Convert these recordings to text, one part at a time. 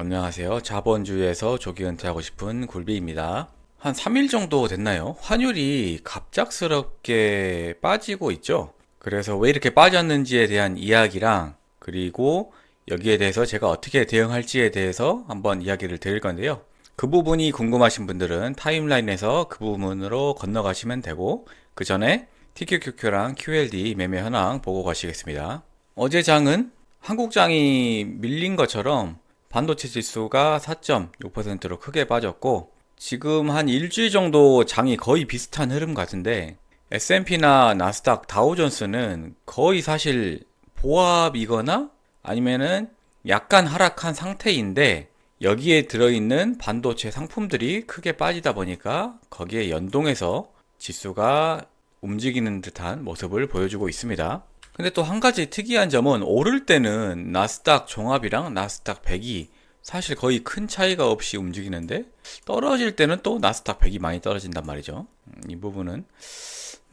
안녕하세요. 자본주의에서 조기 은퇴하고 싶은 굴비입니다. 한 3일 정도 됐나요? 환율이 갑작스럽게 빠지고 있죠? 그래서 왜 이렇게 빠졌는지에 대한 이야기랑 그리고 여기에 대해서 제가 어떻게 대응할지에 대해서 한번 이야기를 드릴 건데요. 그 부분이 궁금하신 분들은 타임라인에서 그 부분으로 건너가시면 되고 그 전에 TQQQ랑 QLD 매매 현황 보고 가시겠습니다. 어제 장은 한국장이 밀린 것처럼 반도체 지수가 4.6%로 크게 빠졌고 지금 한 일주일 정도 장이 거의 비슷한 흐름 같은데 S&P나 나스닥 다우존스는 거의 사실 보합이거나 아니면은 약간 하락한 상태인데 여기에 들어있는 반도체 상품들이 크게 빠지다 보니까 거기에 연동해서 지수가 움직이는 듯한 모습을 보여주고 있습니다. 근데 또 한 가지 특이한 점은 오를 때는 나스닥 종합이랑 나스닥 100이 사실 거의 큰 차이가 없이 움직이는데 떨어질 때는 또 나스닥 100이 많이 떨어진단 말이죠. 이 부분은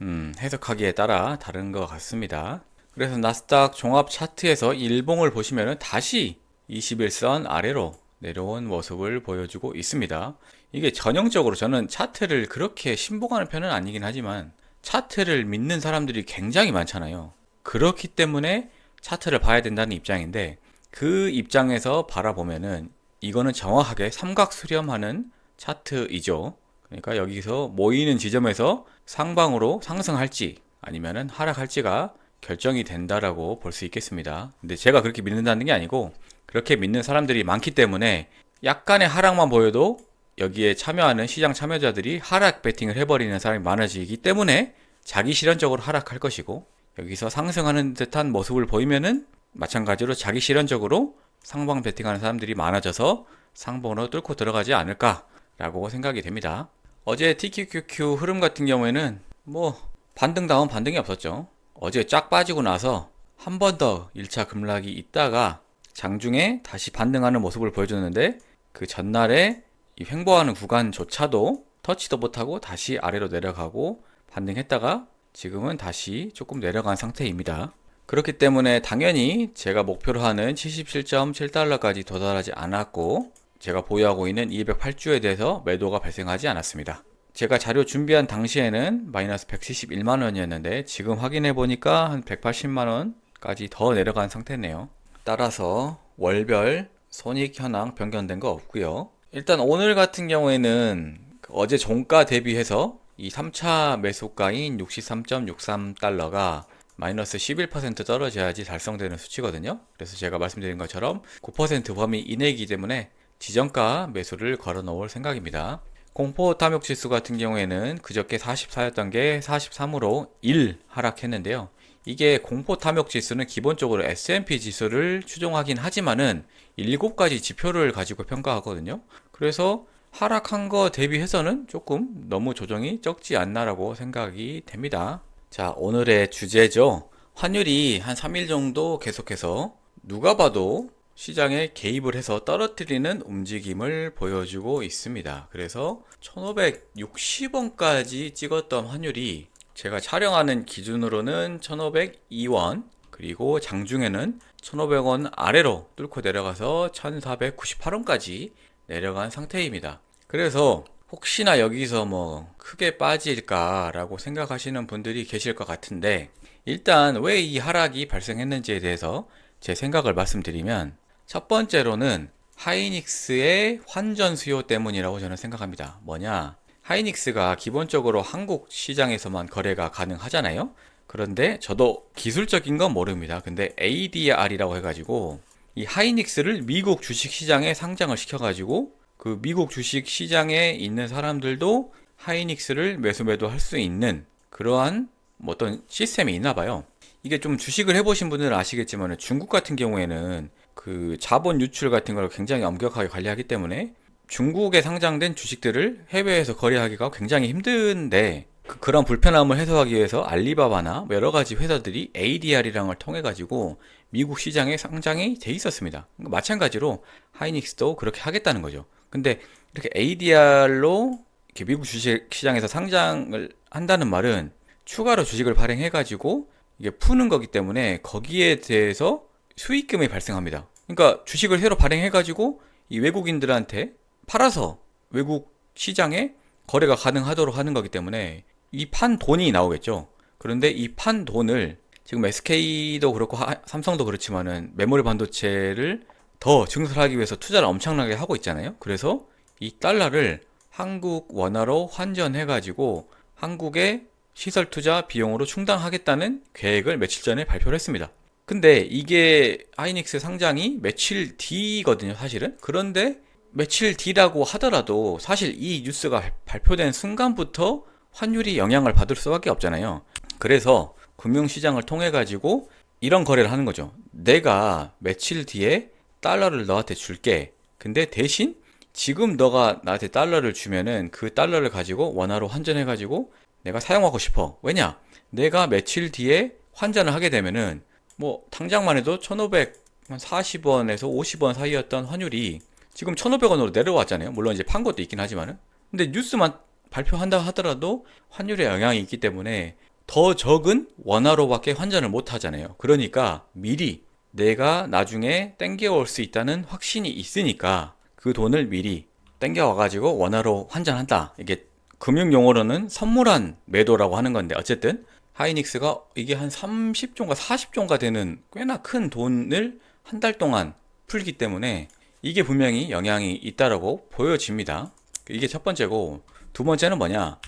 해석하기에 따라 다른 것 같습니다. 그래서 나스닥 종합 차트에서 일봉을 보시면 다시 21선 아래로 내려온 모습을 보여주고 있습니다. 이게 전형적으로 저는 차트를 그렇게 신봉하는 편은 아니긴 하지만 차트를 믿는 사람들이 굉장히 많잖아요. 그렇기 때문에 차트를 봐야 된다는 입장인데 그 입장에서 바라보면은 이거는 정확하게 삼각 수렴하는 차트이죠. 그러니까 여기서 모이는 지점에서 상방으로 상승할지 아니면은 하락할지가 결정이 된다라고 볼 수 있겠습니다. 근데 제가 그렇게 믿는다는 게 아니고 그렇게 믿는 사람들이 많기 때문에 약간의 하락만 보여도 여기에 참여하는 시장 참여자들이 하락 베팅을 해버리는 사람이 많아지기 때문에 자기 실현적으로 하락할 것이고 여기서 상승하는 듯한 모습을 보이면은 마찬가지로 자기 실현적으로 상방 베팅하는 사람들이 많아져서 상방으로 뚫고 들어가지 않을까라고 생각이 됩니다. 어제 TQQQ 흐름 같은 경우에는 뭐 반등 다운 반등이 없었죠. 어제 쫙 빠지고 나서 한 번 더 1차 급락이 있다가 장중에 다시 반등하는 모습을 보여줬는데 그 전날에 이 횡보하는 구간조차도 터치도 못하고 다시 아래로 내려가고 반등했다가 지금은 다시 조금 내려간 상태입니다. 그렇기 때문에 당연히 제가 목표로 하는 77.7달러까지 도달하지 않았고 제가 보유하고 있는 208주에 대해서 매도가 발생하지 않았습니다. 제가 자료 준비한 당시에는 마이너스 171만원이었는데 지금 확인해 보니까 한 180만원까지 더 내려간 상태네요. 따라서 월별 손익 현황 변경된 거 없고요. 일단 오늘 같은 경우에는 어제 종가 대비해서 이 3차 매수가인 63.63달러가 마이너스 11% 떨어져야지 달성되는 수치거든요. 그래서 제가 말씀드린 것처럼 9% 범위 이내이기 때문에 지정가 매수를 걸어 놓을 생각입니다. 공포 탐욕 지수 같은 경우에는 그저께 44였던 게 43으로 1 하락했는데요. 이게 공포 탐욕 지수는 기본적으로 S&P 지수를 추종하긴 하지만은 7가지 지표를 가지고 평가하거든요. 그래서 하락한 거 대비해서는 조금 너무 조정이 적지 않나라고 생각이 됩니다. 자, 오늘의 주제죠. 환율이 한 3일 정도 계속해서 누가 봐도 시장에 개입을 해서 떨어뜨리는 움직임을 보여주고 있습니다. 그래서 1560원까지 찍었던 환율이 제가 촬영하는 기준으로는 1502원 그리고 장중에는 1500원 아래로 뚫고 내려가서 1498원까지 내려간 상태입니다. 그래서 혹시나 여기서 뭐 크게 빠질까 라고 생각하시는 분들이 계실 것 같은데 일단 왜 이 하락이 발생했는지에 대해서 제 생각을 말씀드리면 첫 번째로는 하이닉스의 환전 수요 때문이라고 저는 생각합니다. 뭐냐? 하이닉스가 기본적으로 한국 시장에서만 거래가 가능하잖아요. 그런데 저도 기술적인 건 모릅니다. 근데 ADR이라고 해가지고 이 하이닉스를 미국 주식시장에 상장을 시켜가지고 그 미국 주식시장에 있는 사람들도 하이닉스를 매수 할 수 있는 그러한 어떤 시스템이 있나 봐요. 이게 좀 주식을 해보신 분들은 아시겠지만 중국 같은 경우에는 그 자본 유출 같은 걸 굉장히 엄격하게 관리하기 때문에 중국에 상장된 주식들을 해외에서 거래하기가 굉장히 힘든데 그런 불편함을 해소하기 위해서 알리바바나 여러 가지 회사들이 ADR이라는 걸 통해 가지고 미국 시장에 상장이 돼 있었습니다. 마찬가지로 하이닉스도 그렇게 하겠다는 거죠. 근데 이렇게 ADR로 이렇게 미국 주식 시장에서 상장을 한다는 말은 추가로 주식을 발행해 가지고 이게 푸는 거기 때문에 거기에 대해서 수익금이 발생합니다. 그러니까 주식을 새로 발행해 가지고 이 외국인들한테 팔아서 외국 시장에 거래가 가능하도록 하는 거기 때문에 이 판 돈이 나오겠죠. 그런데 이 판 돈을 지금 SK도 그렇고 삼성도 그렇지만은 메모리 반도체를 더 증설하기 위해서 투자를 엄청나게 하고 있잖아요. 그래서 이 달러를 한국 원화로 환전해가지고 한국의 시설 투자 비용으로 충당하겠다는 계획을 며칠 전에 발표를 했습니다. 근데 이게 하이닉스 상장이 며칠 뒤거든요, 사실은. 그런데 며칠 뒤라고 하더라도 사실 이 뉴스가 발표된 순간부터 환율이 영향을 받을 수밖에 없잖아요. 그래서 금융시장을 통해 가지고 이런 거래를 하는 거죠. 내가 며칠 뒤에 달러를 너한테 줄게. 근데 대신 지금 너가 나한테 달러를 주면은 그 달러를 가지고 원화로 환전해 가지고 내가 사용하고 싶어. 왜냐? 내가 며칠 뒤에 환전을 하게 되면은 뭐 당장만 해도 1,540원에서 50원 사이였던 환율이 지금 1,500원으로 내려왔잖아요. 물론 이제 판 것도 있긴 하지만은. 근데 뉴스만 발표한다 하더라도 환율에 영향이 있기 때문에 더 적은 원화로밖에 환전을 못 하잖아요. 그러니까 미리 내가 나중에 땡겨올 수 있다는 확신이 있으니까 그 돈을 미리 땡겨와가지고 원화로 환전한다. 이게 금융 용어로는 선물한 매도라고 하는 건데 어쨌든 하이닉스가 이게 한 30조인가 40조인가 되는 꽤나 큰 돈을 한 달 동안 풀기 때문에 이게 분명히 영향이 있다라고 보여집니다. 이게 첫 번째고, 두 번째는 뭐냐?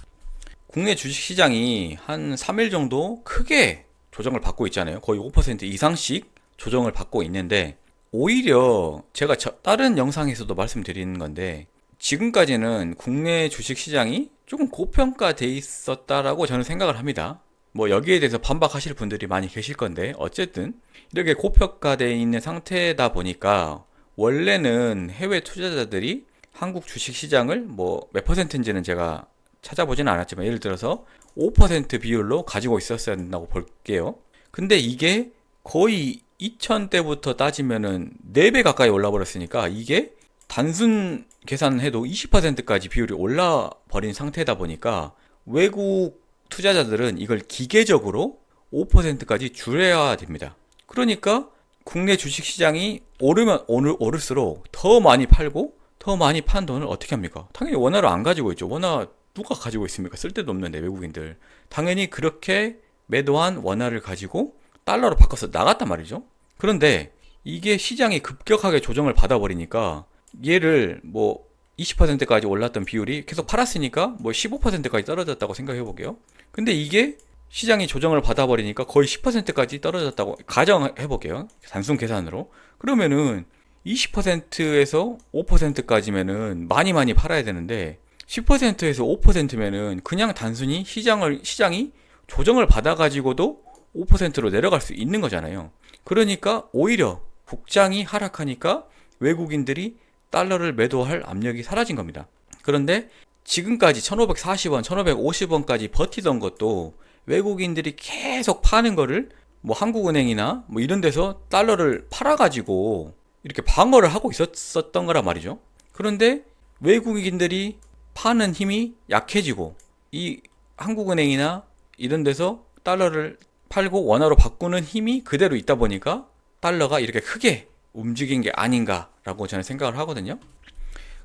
국내 주식시장이 한 3일 정도 크게 조정을 받고 있잖아요. 거의 5% 이상씩 조정을 받고 있는데, 오히려 제가 다른 영상에서도 말씀드리는 건데, 지금까지는 국내 주식시장이 조금 고평가돼 있었다라고 저는 생각을 합니다. 뭐 여기에 대해서 반박하실 분들이 많이 계실 건데, 어쨌든 이렇게 고평가돼 있는 상태다 보니까 원래는 해외 투자자들이 한국 주식시장을 뭐 몇 퍼센트인지는 제가 찾아보지는 않았지만 예를 들어서 5% 비율로 가지고 있었어야 된다고 볼게요. 근데 이게 거의 2000대부터 따지면은 4배 가까이 올라 버렸으니까 이게 단순 계산해도 20%까지 비율이 올라 버린 상태다 보니까 외국 투자자들은 이걸 기계적으로 5%까지 줄여야 됩니다. 그러니까 국내 주식시장이 오르면 오를수록 더 많이 팔고 더 많이 판 돈을 어떻게 합니까? 당연히 원화를 안 가지고 있죠. 원화 누가 가지고 있습니까? 쓸데도 없는데 외국인들. 당연히 그렇게 매도한 원화를 가지고 달러로 바꿔서 나갔단 말이죠. 그런데 이게 시장이 급격하게 조정을 받아버리니까 얘를 뭐 20%까지 올랐던 비율이 계속 팔았으니까 뭐 15%까지 떨어졌다고 생각해 볼게요. 근데 이게 시장이 조정을 받아버리니까 거의 10%까지 떨어졌다고 가정해 볼게요. 단순 계산으로. 그러면은 20%에서 5%까지면은 많이 팔아야 되는데 10%에서 5%면은 그냥 단순히 시장이 조정을 받아가지고도 5%로 내려갈 수 있는 거잖아요. 그러니까 오히려 국장이 하락하니까 외국인들이 달러를 매도할 압력이 사라진 겁니다. 그런데 지금까지 1,540원, 1,550원까지 버티던 것도 외국인들이 계속 파는 거를 뭐 한국은행이나 뭐 이런 데서 달러를 팔아가지고 이렇게 방어를 하고 있었던 거란 말이죠. 그런데 외국인들이 파는 힘이 약해지고 이 한국은행이나 이런 데서 달러를 팔고 원화로 바꾸는 힘이 그대로 있다 보니까 달러가 이렇게 크게 움직인 게 아닌가라고 저는 생각을 하거든요.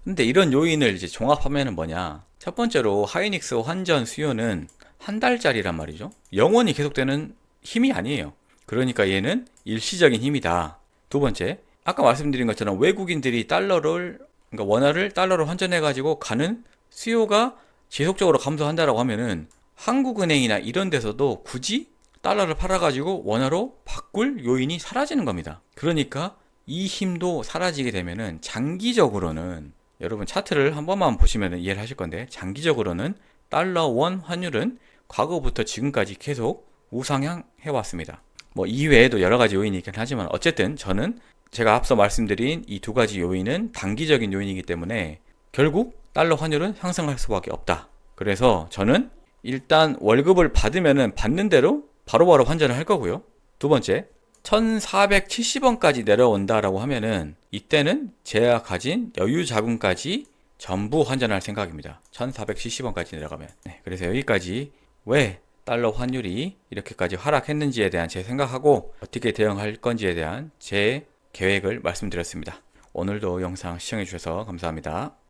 근데 이런 요인을 이제 종합하면은 뭐냐? 첫 번째로 하이닉스 환전 수요는 한 달짜리란 말이죠. 영원히 계속되는 힘이 아니에요. 그러니까 얘는 일시적인 힘이다. 두 번째, 아까 말씀드린 것처럼 외국인들이 그러니까 원화를 달러로 환전해가지고 가는 수요가 지속적으로 감소한다라고 하면은 한국은행이나 이런 데서도 굳이 달러를 팔아가지고 원화로 바꿀 요인이 사라지는 겁니다. 그러니까 이 힘도 사라지게 되면은 장기적으로는 여러분 차트를 한 번만 보시면 이해를 하실 건데 장기적으로는 달러 원 환율은 과거부터 지금까지 계속 우상향 해왔습니다. 뭐 이외에도 여러 가지 요인이 있긴 하지만 어쨌든 저는 제가 앞서 말씀드린 이 두 가지 요인은 단기적인 요인이기 때문에 결국 달러 환율은 상승할 수밖에 없다. 그래서 저는 일단 월급을 받으면은 받는 대로 바로바로 환전을 할 거고요. 두 번째, 1,470원까지 내려온다라고 하면은 이때는 제가 가진 여유 자금까지 전부 환전할 생각입니다. 1,470원까지 내려가면. 네, 그래서 여기까지 왜 달러 환율이 이렇게까지 하락했는지에 대한 제 생각하고 어떻게 대응할 건지에 대한 제 계획을 말씀드렸습니다. 오늘도 영상 시청해 주셔서 감사합니다.